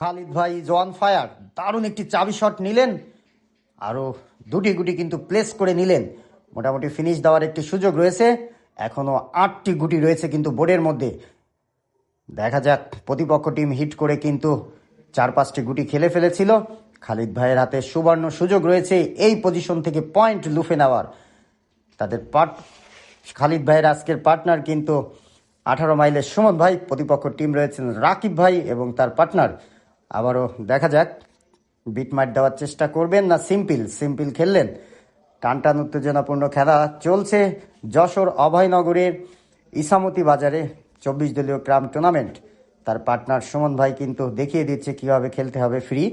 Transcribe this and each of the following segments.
খালিদ ভাই is on fire, দারুণ একটি চাবি শট নিলেন, আরও দুটি গুটি কিন্তু প্লেস করে নিলেন। মোটামুটি ফিনিশ দেওয়ার একটি সুযোগ রয়েছে, এখনও 8টি গুটি রয়েছে কিন্তু বোর্ডের মধ্যে। দেখা যাক, প্রতিপক্ষ টিম হিট করে কিন্তু 4-5টি গুটি খেলে ফেলেছিল। খালিদ ভাইয়ের হাতে সুবর্ণ সুযোগ রয়েছে এই পজিশন থেকে পয়েন্ট লুফে নেওয়ার। তাদের খালিদ ভাইয়ের আজকের পার্টনার কিন্তু 18 মাইলের সুমন ভাই, প্রতিপক্ষ টিম রয়েছেন রাকিব ভাই এবং তার পার্টনার। আবারও দেখা যাক, বিটমাইট দেওয়ার চেষ্টা করবেন না সিম্পল খেললেন। টানটান উত্তেজনাপূর্ণ খেলা চলছে যশোর অভয়নগরের ইসামতি বাজারে 24 দলীয় ক্রাম টুর্নামেন্ট। তার পার্টনার সুমন ভাই কিন্তু দেখিয়ে দিচ্ছে কিভাবে খেলতে হবে ফ্রি।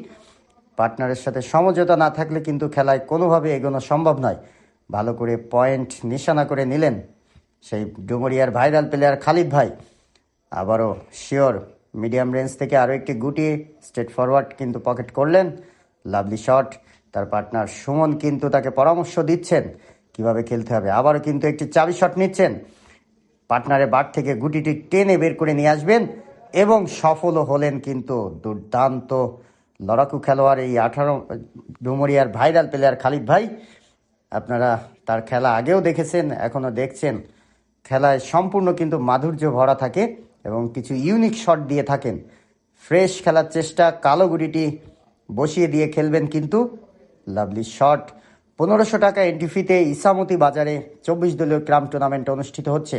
পার্টনারের সাথে সমঝোতা না থাকলে কিন্তু খেলায় কোনোভাবে এগোনো সম্ভব নয়। ভালো করে পয়েন্ট নিশানা করে নিলেন সেই ডুমুরিয়ার ভাইরাল প্লেয়ার খালিদ ভাই। আবারও শিওর মিডিয়াম রেঞ্জ থেকে আরও একটি গুটি স্ট্রেট ফরওয়ার্ড কিন্তু পকেট করলেন। Lovely shot. তার পার্টনার সুমন কিন্তু তাকে পরামর্শ দিচ্ছেন কিভাবে খেলতে হবে। আবারও কিন্তু একটি চাবি শট নিচ্ছেন, পার্টনারের বার থেকে গুটিটি টেনে বের করে নিয়ে আসবেন এবং সফলও হলেন কিন্তু। দুর্দান্ত লড়াকু খেলোয়াড় এই 18 ডুমুরিয়ার ভাইরাল প্লেয়ার খালিদ ভাই। আপনারা তার খেলা আগেও দেখেছেন, এখনও দেখছেন। খেলায় সম্পূর্ণ কিন্তু মাধুর্য ভরা থাকে এবং কিছু ইউনিক শট দিয়ে থাকেন। ফ্রেশ খেলার চেষ্টা, কালো গুটিটি বসিয়ে দিয়ে খেলবেন কিন্তু। Lovely shot. 1500 টাকা এন্ট্রি ফিতে ইসামতি বাজারে 24 দলীয় ক্রাম টুর্নামেন্ট অনুষ্ঠিত হচ্ছে।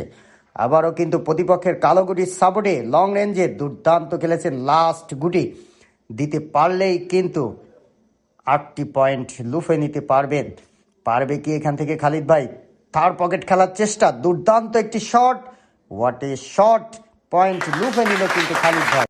আবারও কিন্তু প্রতিপক্ষের কালো গুটির সাপোর্টে লং রেঞ্জে দুর্দান্ত খেলেছেন। লাস্ট গুটি দিতে পারলেই কিন্তু 8টি পয়েন্ট লুফে নিতে পারবেন। পারবে কি এখান থেকে খালিদ ভাই? তার পকেট খেলার চেষ্টা, দুর্দান্ত একটি shot, what a shot! Point লুফে নিল কিন্তু খালিদ ভাই।